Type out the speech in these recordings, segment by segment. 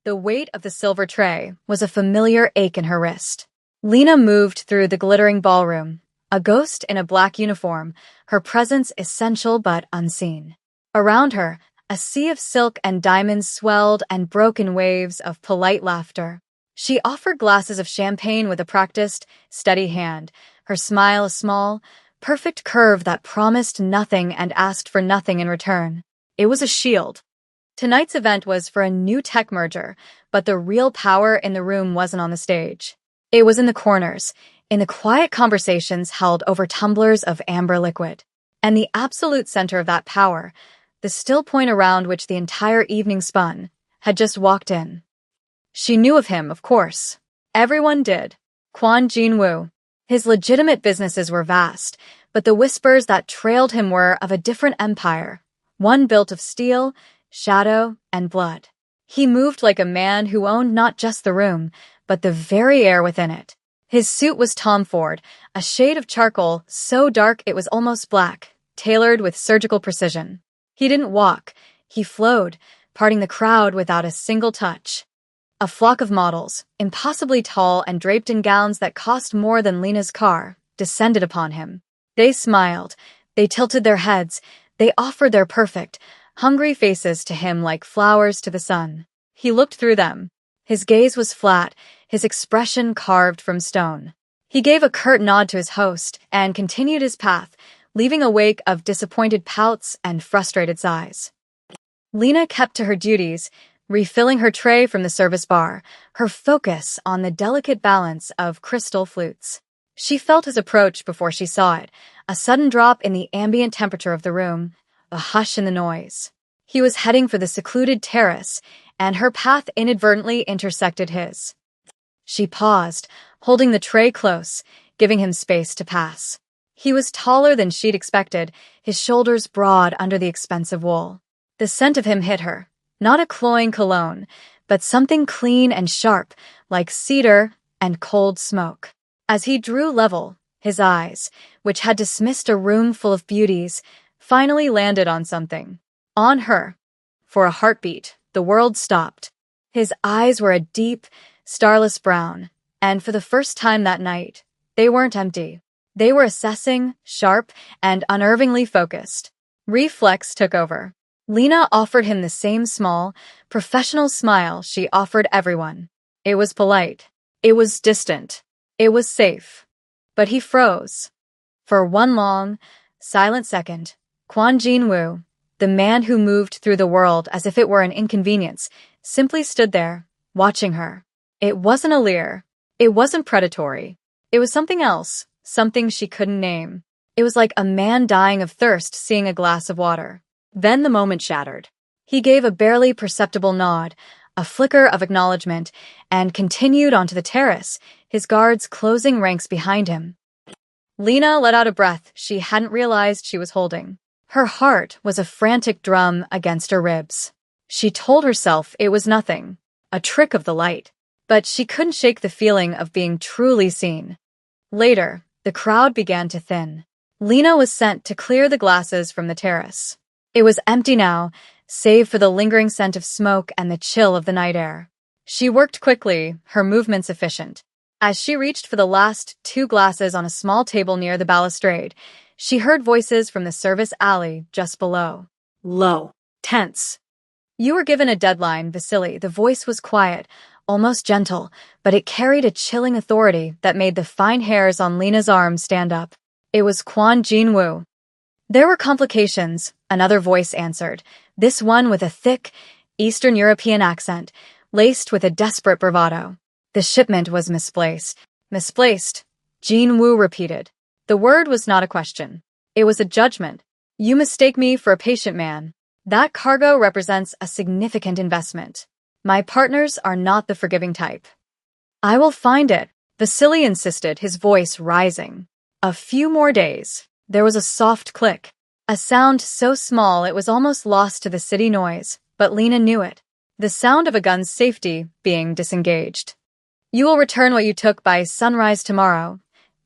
The weight of the silver tray was a familiar ache in her wrist. Lena moved through the glittering ballroom, a ghost in a black uniform, her presence essential but unseen. Around her, a sea of silk and diamonds swelled and broke in waves of polite laughter. She offered glasses of champagne with a practiced, steady hand, her smile a small, perfect curve that promised nothing and asked for nothing in return. It was a shield. Tonight's event was for a new tech merger, but the real power in the room wasn't on the stage. It was in the corners, in the quiet conversations held over tumblers of amber liquid. And the absolute center of that power, the still point around which the entire evening spun, had just walked in. She knew of him, of course. Everyone did. Kwon Jin-woo. His legitimate businesses were vast, but the whispers that trailed him were of a different empire, one built of steel, shadow, and blood. He moved like a man who owned not just the room, but the very air within it. His suit was Tom Ford, a shade of charcoal so dark it was almost black, tailored with surgical precision. He didn't walk, he flowed, parting the crowd without a single touch. A flock of models, impossibly tall and draped in gowns that cost more than Lena's car, descended upon him. They smiled, they tilted their heads, they offered their perfect, hungry faces to him like flowers to the sun. He looked through them. His gaze was flat, his expression carved from stone. He gave a curt nod to his host and continued his path, leaving a wake of disappointed pouts and frustrated sighs. Lena kept to her duties, refilling her tray from the service bar, her focus on the delicate balance of crystal flutes. She felt his approach before she saw it, a sudden drop in the ambient temperature of the room, a hush in the noise. He was heading for the secluded terrace, and her path inadvertently intersected his. She paused, holding the tray close, giving him space to pass. He was taller than she'd expected, his shoulders broad under the expensive wool. The scent of him hit her. Not a cloying cologne, but something clean and sharp, like cedar and cold smoke. As he drew level, his eyes, which had dismissed a room full of beauties, finally landed on something. On her. For a heartbeat, the world stopped. His eyes were a deep, starless brown, and for the first time that night, they weren't empty. They were assessing, sharp, and unnervingly focused. Reflex took over. Lena offered him the same small, professional smile she offered everyone. It was polite. It was distant. It was safe. But he froze. For one long, silent second, Kwon Jin-woo, the man who moved through the world as if it were an inconvenience, simply stood there, watching her. It wasn't a leer. It wasn't predatory. It was something else, something she couldn't name. It was like a man dying of thirst seeing a glass of water. Then the moment shattered. He gave a barely perceptible nod, a flicker of acknowledgement, and continued onto the terrace, his guards closing ranks behind him. Lena let out a breath she hadn't realized she was holding. Her heart was a frantic drum against her ribs. She told herself it was nothing, a trick of the light, but she couldn't shake the feeling of being truly seen. Later, the crowd began to thin. Lena was sent to clear the glasses from the terrace. It was empty now, save for the lingering scent of smoke and the chill of the night air. She worked quickly, her movements efficient. As she reached for the last 2 glasses on a small table near the balustrade, she heard voices from the service alley just below. Low. Tense. You were given a deadline, Vasily. The voice was quiet, almost gentle, but it carried a chilling authority that made the fine hairs on Lena's arms stand up. It was Kwon Jin-woo. There were complications, another voice answered, this one with a thick, Eastern European accent, laced with a desperate bravado. The shipment was misplaced. Misplaced, Jin-woo repeated. The word was not a question. It was a judgment. You mistake me for a patient man. That cargo represents a significant investment. My partners are not the forgiving type. I will find it, Vasily insisted, his voice rising. A few more days. There was a soft click. A sound so small it was almost lost to the city noise, but Lena knew it. The sound of a gun's safety being disengaged. You will return what you took by sunrise tomorrow,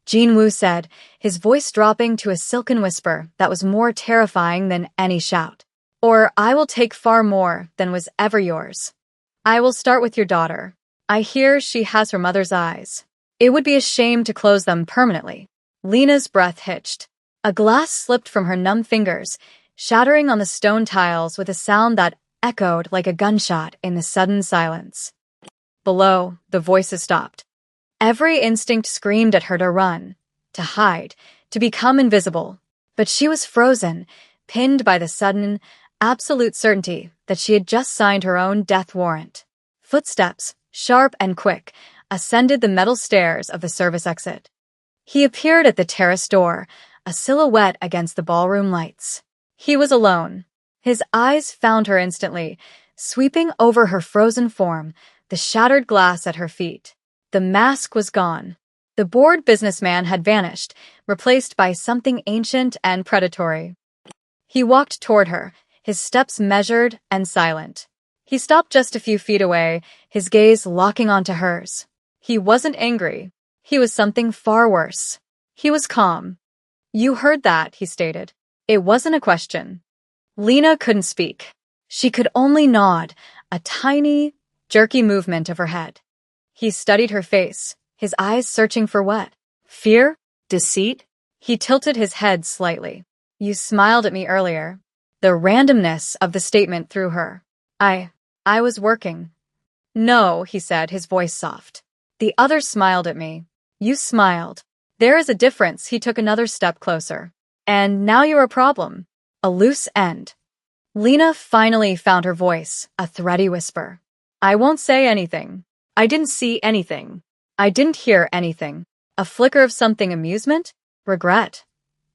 Jin-woo said, his voice dropping to a silken whisper that was more terrifying than any shout. Or I will take far more than was ever yours. I will start with your daughter. I hear she has her mother's eyes. It would be a shame to close them permanently. Lena's breath hitched. A glass slipped from her numb fingers, shattering on the stone tiles with a sound that echoed like a gunshot in the sudden silence. Below, the voices stopped. Every instinct screamed at her to run, to hide, to become invisible. But she was frozen, pinned by the sudden, absolute certainty that she had just signed her own death warrant. Footsteps, sharp and quick, ascended the metal stairs of the service exit. He appeared at the terrace door, a silhouette against the ballroom lights. He was alone. His eyes found her instantly, sweeping over her frozen form, the shattered glass at her feet. The mask was gone. The bored businessman had vanished, replaced by something ancient and predatory. He walked toward her, his steps measured and silent. He stopped just a few feet away, his gaze locking onto hers. He wasn't angry. He was something far worse. He was calm. You heard that, he stated. It wasn't a question. Lena couldn't speak. She could only nod, a tiny, jerky movement of her head. He studied her face, his eyes searching for what? Fear? Deceit? He tilted his head slightly. You smiled at me earlier. The randomness of the statement threw her. I was working. No, he said, his voice soft. The other smiled at me. You smiled. There is a difference. He took another step closer. And now you're a problem. A loose end. Lena finally found her voice, a thready whisper. I won't say anything. I didn't see anything. I didn't hear anything. A flicker of something amusement? Regret?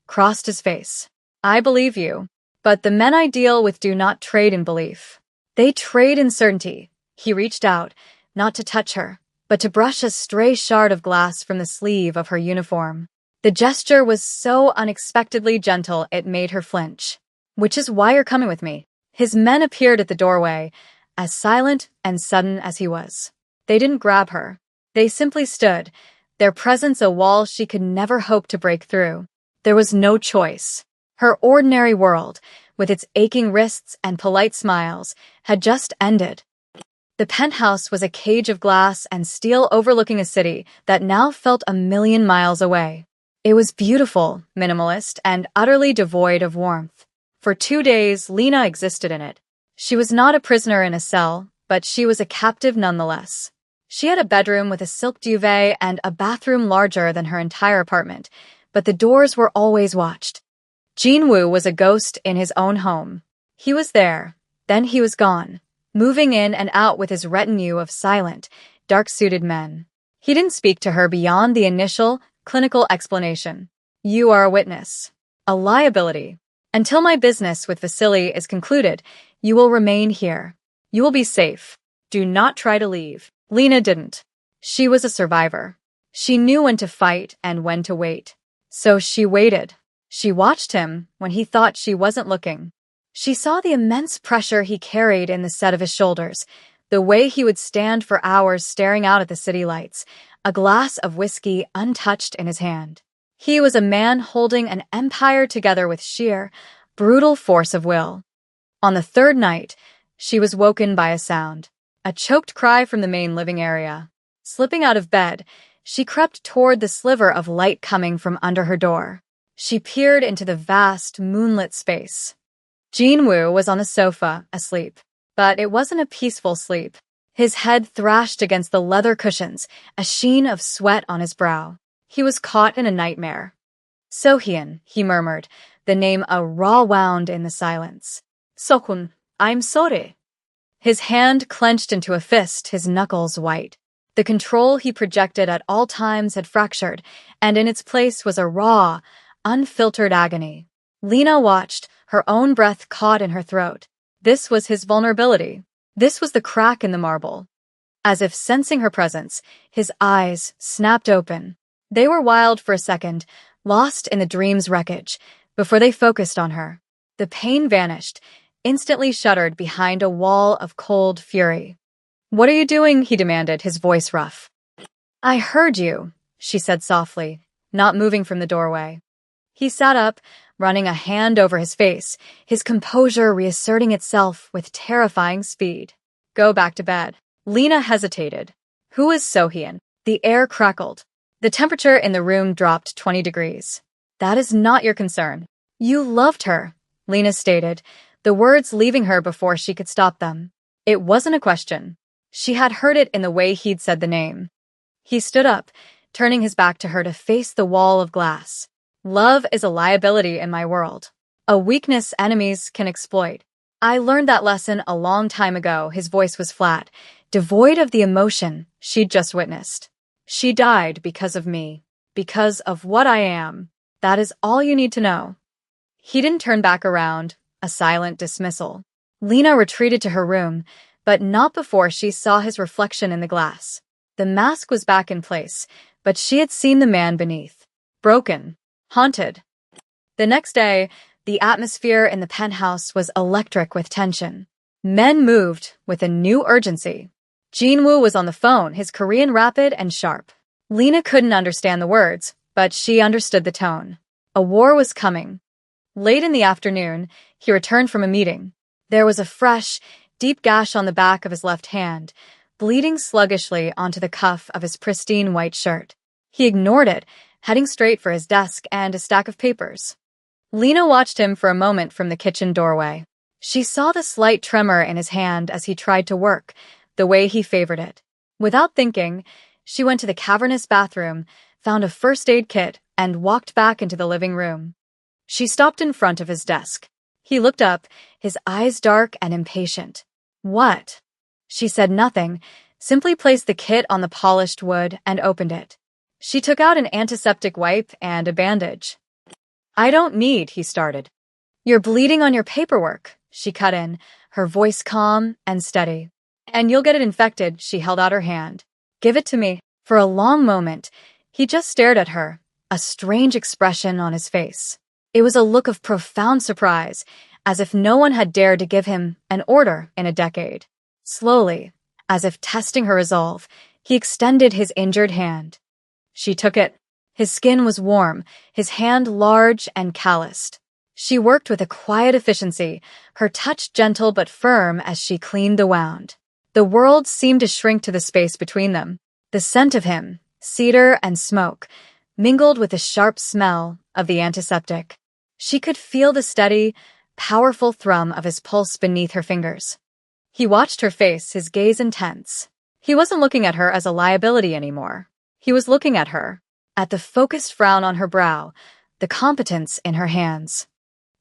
Crossed his face. I believe you. But the men I deal with do not trade in belief. They trade in certainty. He reached out, not to touch her, but to brush a stray shard of glass from the sleeve of her uniform. The gesture was so unexpectedly gentle it made her flinch. Which is why you're coming with me. His men appeared at the doorway, as silent and sudden as he was. They didn't grab her. They simply stood, their presence a wall she could never hope to break through. There was no choice. Her ordinary world, with its aching wrists and polite smiles, had just ended. The penthouse was a cage of glass and steel overlooking a city that now felt 1,000,000 miles away. It was beautiful, minimalist, and utterly devoid of warmth. For 2 days, Lena existed in it. She was not a prisoner in a cell, but she was a captive nonetheless. She had a bedroom with a silk duvet and a bathroom larger than her entire apartment, but the doors were always watched. Jinwoo was a ghost in his own home. He was there, then he was gone, moving in and out with his retinue of silent, dark-suited men. He didn't speak to her beyond the initial, clinical explanation. You are a witness. A liability. Until my business with Vasily is concluded, you will remain here. You will be safe. Do not try to leave. Lena didn't. She was a survivor. She knew when to fight and when to wait. So she waited. She watched him when he thought she wasn't looking. She saw the immense pressure he carried in the set of his shoulders, the way he would stand for hours staring out at the city lights, a glass of whiskey untouched in his hand. He was a man holding an empire together with sheer, brutal force of will. On the third night, she was woken by a sound, a choked cry from the main living area. Slipping out of bed, she crept toward the sliver of light coming from under her door. She peered into the vast, moonlit space. Jinwoo was on the sofa, asleep. But it wasn't a peaceful sleep. His head thrashed against the leather cushions, a sheen of sweat on his brow. He was caught in a nightmare. Sohyun, he murmured, the name a raw wound in the silence. Sohyun, I'm sorry. His hand clenched into a fist, his knuckles white. The control he projected at all times had fractured, and in its place was a raw, unfiltered agony. Lena watched, her own breath caught in her throat. This was his vulnerability. This was the crack in the marble. As if sensing her presence, his eyes snapped open. They were wild for a second, lost in the dream's wreckage, before they focused on her. The pain vanished, instantly shuttered behind a wall of cold fury. What are you doing? He demanded, his voice rough. I heard you, she said softly, not moving from the doorway. He sat up, running a hand over his face, his composure reasserting itself with terrifying speed. Go back to bed. Lena hesitated. Who is Sohyun? The air crackled. The temperature in the room dropped 20 degrees. That is not your concern. You loved her, Lena stated, the words leaving her before she could stop them. It wasn't a question. She had heard it in the way he'd said the name. He stood up, turning his back to her to face the wall of glass. Love is a liability in my world. A weakness enemies can exploit. I learned that lesson a long time ago. His voice was flat, devoid of the emotion she'd just witnessed. She died because of me, because of what I am. That is all you need to know. He didn't turn back around, a silent dismissal. Lena retreated to her room, but not before she saw his reflection in the glass. The mask was back in place, but she had seen the man beneath. Broken. Haunted. The next day, the atmosphere in the penthouse was electric with tension. Men moved with a new urgency. Jinwoo was on the phone, his Korean rapid and sharp. Lena couldn't understand the words, but she understood the tone. A war was coming. Late in the afternoon, he returned from a meeting. There was a fresh, deep gash on the back of his left hand, bleeding sluggishly onto the cuff of his pristine white shirt. He ignored it, heading straight for his desk and a stack of papers. Lena watched him for a moment from the kitchen doorway. She saw the slight tremor in his hand as he tried to work, the way he favored it. Without thinking, she went to the cavernous bathroom, found a first aid kit, and walked back into the living room. She stopped in front of his desk. He looked up, his eyes dark and impatient. What? She said nothing, simply placed the kit on the polished wood and opened it. She took out an antiseptic wipe and a bandage. I don't need, he started. You're bleeding on your paperwork, she cut in, her voice calm and steady. And you'll get it infected, she held out her hand. Give it to me. For a long moment, he just stared at her, a strange expression on his face. It was a look of profound surprise, as if no one had dared to give him an order in a decade. Slowly, as if testing her resolve, he extended his injured hand. She took it. His skin was warm, his hand large and calloused. She worked with a quiet efficiency, her touch gentle but firm as she cleaned the wound. The world seemed to shrink to the space between them. The scent of him, cedar and smoke, mingled with the sharp smell of the antiseptic. She could feel the steady, powerful thrum of his pulse beneath her fingers. He watched her face, his gaze intense. He wasn't looking at her as a liability anymore. He was looking at her, at the focused frown on her brow, the competence in her hands.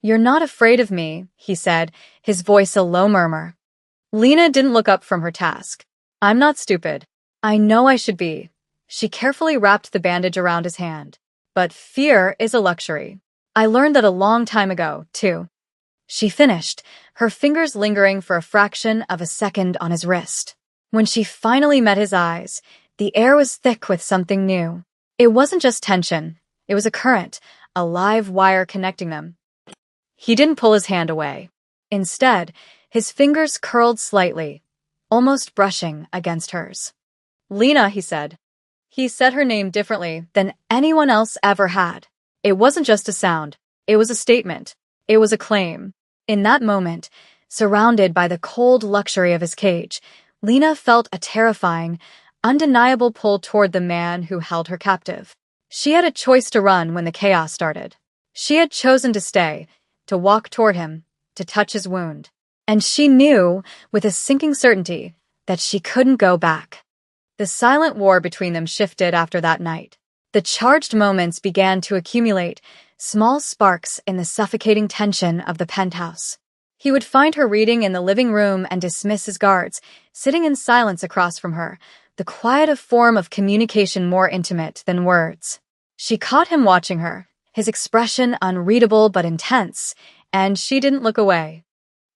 You're not afraid of me, he said, his voice a low murmur. Lena didn't look up from her task. I'm not stupid. I know I should be. She carefully wrapped the bandage around his hand. But fear is a luxury. I learned that a long time ago, too. She finished, her fingers lingering for a fraction of a second on his wrist. When she finally met his eyes, the air was thick with something new. It wasn't just tension. It was a current, a live wire connecting them. He didn't pull his hand away. Instead, his fingers curled slightly, almost brushing against hers. Lena, he said. He said her name differently than anyone else ever had. It wasn't just a sound. It was a statement. It was a claim. In that moment, surrounded by the cold luxury of his cage, Lena felt a terrifying, undeniable pull toward the man who held her captive. She had a choice to run when the chaos started. She had chosen to stay, to walk toward him, to touch his wound. And she knew, with a sinking certainty, that she couldn't go back. The silent war between them shifted after that night. The charged moments began to accumulate, small sparks in the suffocating tension of the penthouse. He would find her reading in the living room and dismiss his guards, sitting in silence across from her, the quiet form of communication more intimate than words. She caught him watching her, his expression unreadable but intense, and she didn't look away.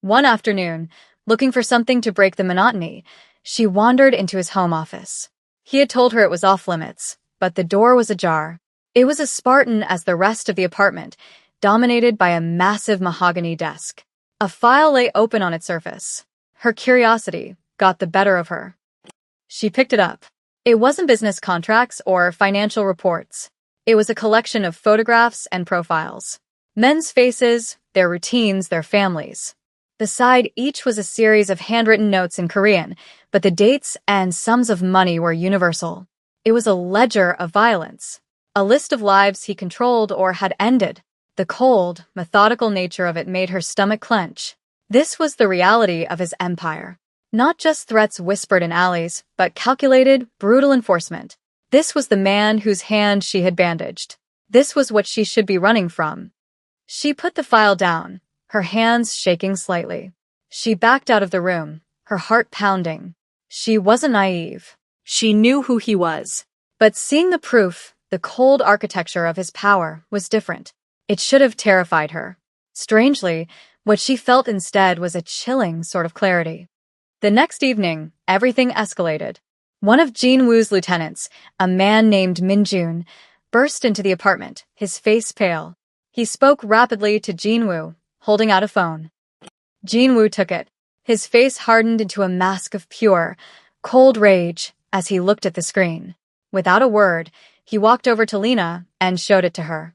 One afternoon, looking for something to break the monotony, she wandered into his home office. He had told her it was off-limits, but the door was ajar. It was as Spartan as the rest of the apartment, dominated by a massive mahogany desk. A file lay open on its surface. Her curiosity got the better of her. She picked it up. It wasn't business contracts or financial reports. It was a collection of photographs and profiles. Men's faces, their routines, their families. Beside each was a series of handwritten notes in Korean, but the dates and sums of money were universal. It was a ledger of violence, a list of lives he controlled or had ended. The cold, methodical nature of it made her stomach clench. This was the reality of his empire. Not just threats whispered in alleys, but calculated, brutal enforcement. This was the man whose hand she had bandaged. This was what she should be running from. She put the file down, her hands shaking slightly. She backed out of the room, her heart pounding. She wasn't naive. She knew who he was. But seeing the proof, the cold architecture of his power, was different. It should have terrified her. Strangely, what she felt instead was a chilling sort of clarity. The next evening, everything escalated. One of Jin-woo's lieutenants, a man named Min-jun, burst into the apartment, his face pale. He spoke rapidly to Jin-woo, holding out a phone. Jin-woo took it. His face hardened into a mask of pure, cold rage as he looked at the screen. Without a word, he walked over to Lena and showed it to her.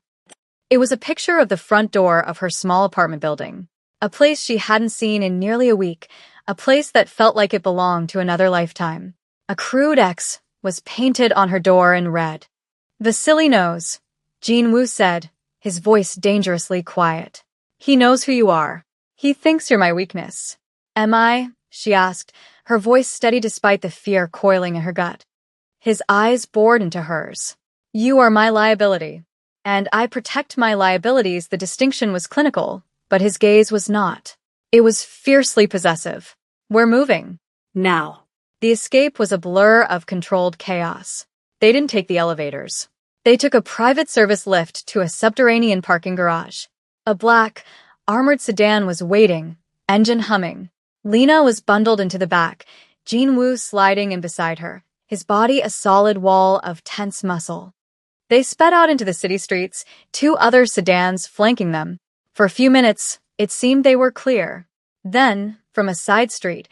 It was a picture of the front door of her small apartment building, a place she hadn't seen in nearly a week, a place that felt like it belonged to another lifetime. A crude X was painted on her door in red. "Vasily knows," Jin-woo said, his voice dangerously quiet. "He knows who you are. He thinks you're my weakness." "Am I?" she asked, her voice steady despite the fear coiling in her gut. His eyes bored into hers. "You are my liability. And I protect my liabilities." The distinction was clinical, but his gaze was not. It was fiercely possessive. "We're moving. Now." The escape was a blur of controlled chaos. They didn't take the elevators. They took a private service lift to a subterranean parking garage. A black, armored sedan was waiting, engine humming. Lena was bundled into the back, Jin-woo sliding in beside her, his body a solid wall of tense muscle. They sped out into the city streets, two other sedans flanking them. For a few minutes, it seemed they were clear. Then, from a side street,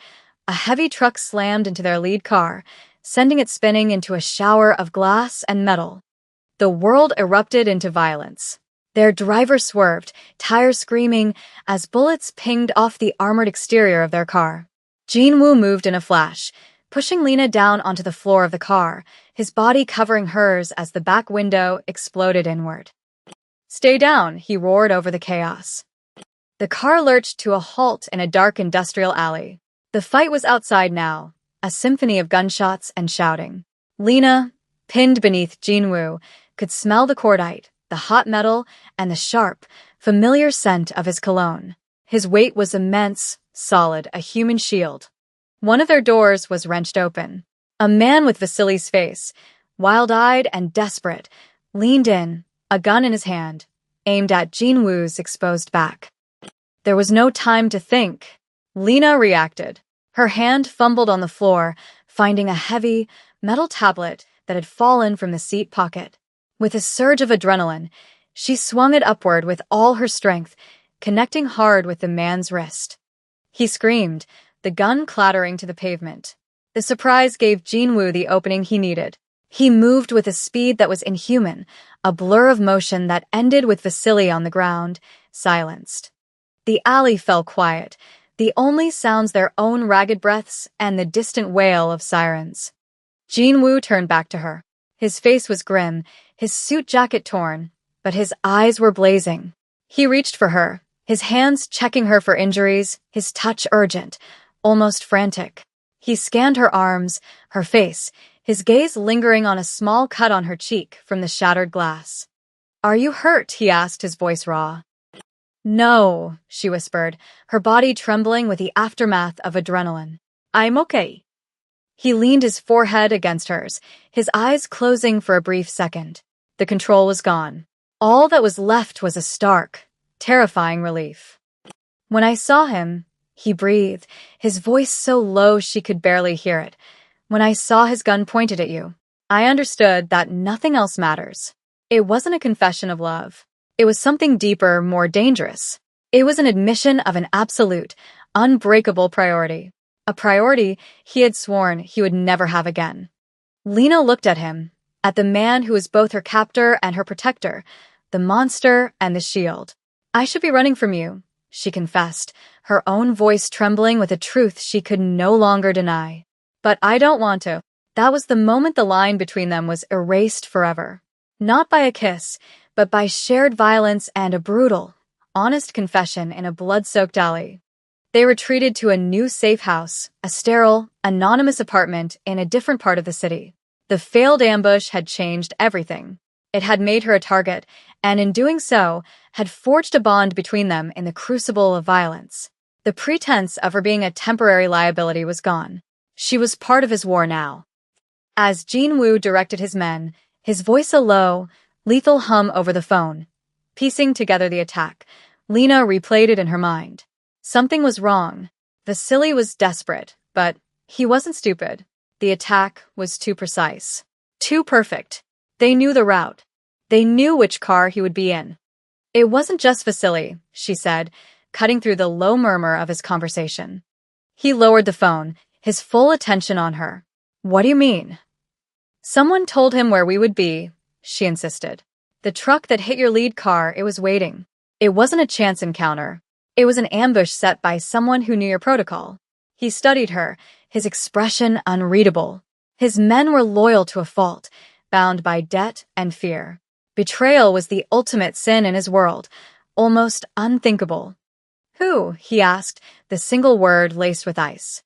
a heavy truck slammed into their lead car, sending it spinning into a shower of glass and metal. The world erupted into violence. Their driver swerved, tires screaming, as bullets pinged off the armored exterior of their car. Jin-woo moved in a flash, pushing Lena down onto the floor of the car, his body covering hers as the back window exploded inward. "Stay down," he roared over the chaos. The car lurched to a halt in a dark industrial alley. The fight was outside now, a symphony of gunshots and shouting. Lena, pinned beneath Jin-woo, could smell the cordite, the hot metal, and the sharp, familiar scent of his cologne. His weight was immense, solid, a human shield. One of their doors was wrenched open. A man with Vasily's face, wild-eyed and desperate, leaned in, a gun in his hand, aimed at Jin-woo's exposed back. There was no time to think. Lena reacted. Her hand fumbled on the floor, finding a heavy, metal tablet that had fallen from the seat pocket. With a surge of adrenaline, she swung it upward with all her strength, connecting hard with the man's wrist. He screamed, the gun clattering to the pavement. The surprise gave Jin-woo the opening he needed. He moved with a speed that was inhuman, a blur of motion that ended with Vasily on the ground, silenced. The alley fell quiet, the only sounds their own ragged breaths and the distant wail of sirens. Jin-woo turned back to her. His face was grim, his suit jacket torn, but his eyes were blazing. He reached for her, his hands checking her for injuries, his touch urgent, almost frantic. He scanned her arms, her face, his gaze lingering on a small cut on her cheek from the shattered glass. "Are you hurt?" he asked, his voice raw. "No," she whispered, her body trembling with the aftermath of adrenaline. "I'm okay." He leaned his forehead against hers, his eyes closing for a brief second. The control was gone. All that was left was a stark, terrifying relief. "When I saw him," he breathed, his voice so low she could barely hear it. "When I saw his gun pointed at you, I understood that nothing else matters." It wasn't a confession of love. It was something deeper, more dangerous. It was an admission of an absolute, unbreakable priority. A priority he had sworn he would never have again. Lena looked at him, at the man who was both her captor and her protector, the monster and the shield. "I should be running from you," she confessed, her own voice trembling with a truth she could no longer deny. But I don't want to. That was the moment the line between them was erased forever. Not by a kiss, but by shared violence and a brutal, honest confession in a blood-soaked alley. They retreated to a new safe house, a sterile, anonymous apartment in a different part of the city. The failed ambush had changed everything. It had made her a target, and in doing so, had forged a bond between them in the crucible of violence. The pretense of her being a temporary liability was gone. She was part of his war now. As Jin-woo directed his men, his voice a low, lethal hum over the phone. Piecing together the attack, Lena replayed it in her mind. Something was wrong. Vasily was desperate, but he wasn't stupid. The attack was too precise. Too perfect. They knew the route. They knew which car he would be in. It wasn't just Vasily, she said, cutting through the low murmur of his conversation. He lowered the phone, his full attention on her. What do you mean? Someone told him where we would be, she insisted. The truck that hit your lead car, it was waiting. It wasn't a chance encounter. It was an ambush set by someone who knew your protocol. He studied her, his expression unreadable. His men were loyal to a fault, bound by debt and fear. Betrayal was the ultimate sin in his world, almost unthinkable. Who? He asked, the single word laced with ice.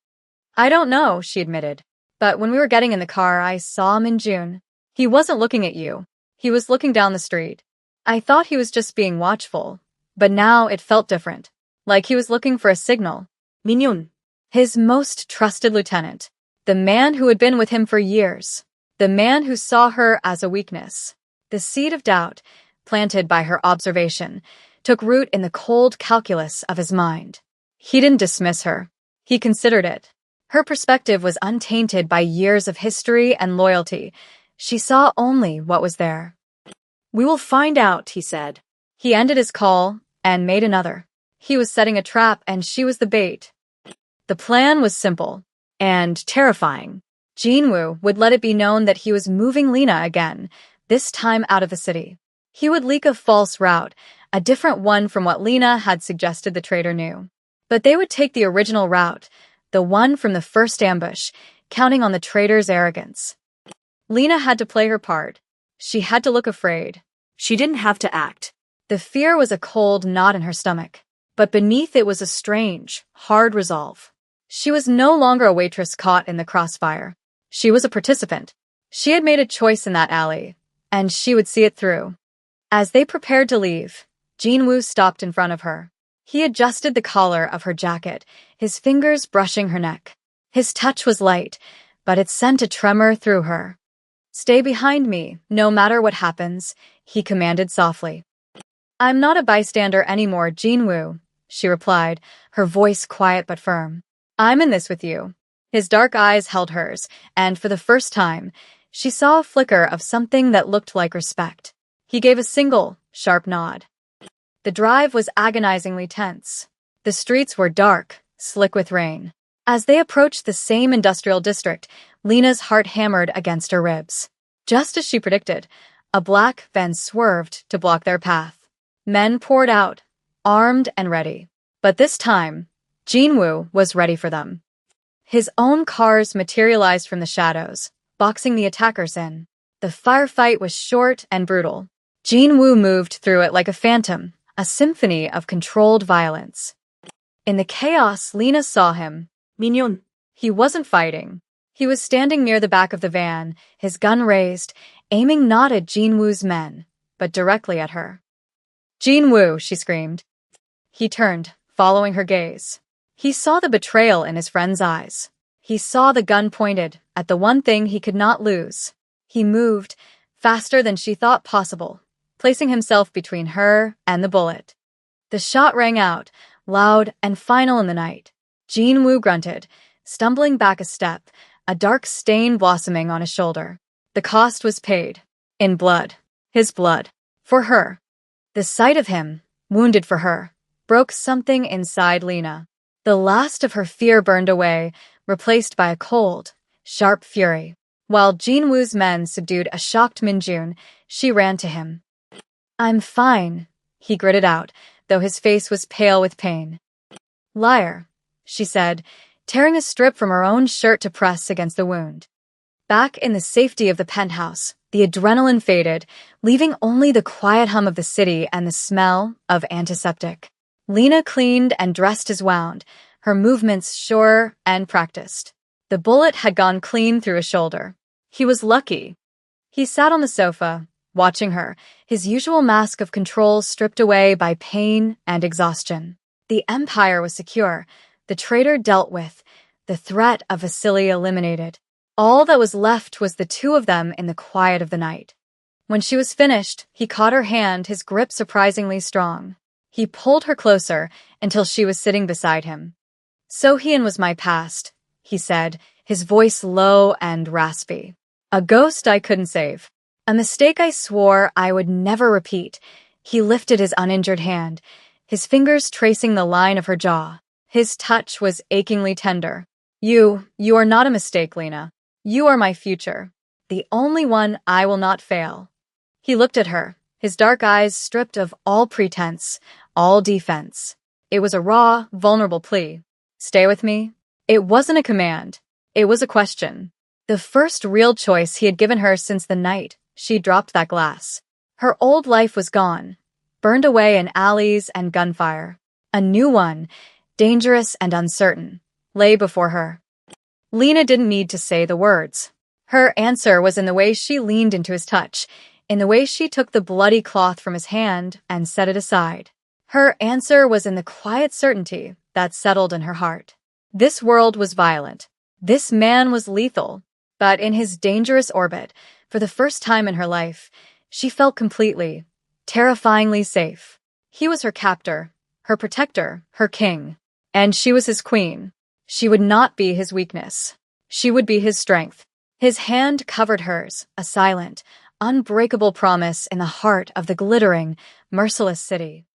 I don't know, she admitted. But when we were getting in the car, I saw him in June. He wasn't looking at you. He was looking down the street. I thought he was just being watchful. But now it felt different. Like he was looking for a signal. Minhyun. His most trusted lieutenant. The man who had been with him for years. The man who saw her as a weakness. The seed of doubt, planted by her observation, took root in the cold calculus of his mind. He didn't dismiss her. He considered it. Her perspective was untainted by years of history and loyalty. She saw only what was there. We will find out, he said. He ended his call and made another. He was setting a trap and she was the bait. The plan was simple and terrifying. Jin-woo would let it be known that he was moving Lena again, this time out of the city. He would leak a false route, a different one from what Lena had suggested the traitor knew. But they would take the original route, the one from the first ambush, counting on the traitor's arrogance. Lena had to play her part. She had to look afraid. She didn't have to act. The fear was a cold knot in her stomach, but beneath it was a strange, hard resolve. She was no longer a waitress caught in the crossfire. She was a participant. She had made a choice in that alley, and she would see it through. As they prepared to leave, Jin-woo stopped in front of her. He adjusted the collar of her jacket, his fingers brushing her neck. His touch was light, but it sent a tremor through her. Stay behind me, no matter what happens, he commanded softly. I'm not a bystander anymore, Jin-woo, she replied, her voice quiet but firm. I'm in this with you. His dark eyes held hers, and for the first time, she saw a flicker of something that looked like respect. He gave a single, sharp nod. The drive was agonizingly tense. The streets were dark, slick with rain. As they approached the same industrial district, Lena's heart hammered against her ribs. Just as she predicted, a black van swerved to block their path. Men poured out, armed and ready. But this time, Jin-woo was ready for them. His own cars materialized from the shadows, boxing the attackers in. The firefight was short and brutal. Jin-woo moved through it like a phantom, a symphony of controlled violence. In the chaos, Lena saw him. Minhyun. He wasn't fighting. He was standing near the back of the van, his gun raised, aiming not at Jin-woo's men, but directly at her. Jin-woo, she screamed. He turned, following her gaze. He saw the betrayal in his friend's eyes. He saw the gun pointed at the one thing he could not lose. He moved, faster than she thought possible, placing himself between her and the bullet. The shot rang out, loud and final in the night. Jin-woo grunted, stumbling back a step, a dark stain blossoming on his shoulder. The cost was paid. In blood. His blood. For her. The sight of him, wounded for her, broke something inside Lena. The last of her fear burned away, replaced by a cold, sharp fury. While Jin-woo's men subdued a shocked Minjun, she ran to him. I'm fine, he gritted out, though his face was pale with pain. "Liar," she said, tearing a strip from her own shirt to press against the wound. Back in the safety of the penthouse, the adrenaline faded, leaving only the quiet hum of the city and the smell of antiseptic. Lena cleaned and dressed his wound, her movements sure and practiced. The bullet had gone clean through his shoulder. He was lucky. He sat on the sofa, watching her, his usual mask of control stripped away by pain and exhaustion. The Empire was secure, the traitor dealt with, the threat of Vasily eliminated. All that was left was the two of them in the quiet of the night. When she was finished, he caught her hand, his grip surprisingly strong. He pulled her closer until she was sitting beside him. "Sohyun was my past," he said, his voice low and raspy. "A ghost I couldn't save. A mistake I swore I would never repeat." He lifted his uninjured hand, his fingers tracing the line of her jaw. His touch was achingly tender. You are not a mistake, Lena. You are my future. The only one I will not fail." He looked at her, his dark eyes stripped of all pretense, all defense. It was a raw, vulnerable plea. "Stay with me?" It wasn't a command. It was a question. The first real choice he had given her since the night she dropped that glass. Her old life was gone, burned away in alleys and gunfire. A new one, dangerous and uncertain, lay before her. Lena didn't need to say the words. Her answer was in the way she leaned into his touch, in the way she took the bloody cloth from his hand and set it aside. Her answer was in the quiet certainty that settled in her heart. This world was violent. This man was lethal. But in his dangerous orbit, for the first time in her life, she felt completely, terrifyingly safe. He was her captor, her protector, her king. And she was his queen. She would not be his weakness. She would be his strength. His hand covered hers, a silent, unbreakable promise in the heart of the glittering, merciless city.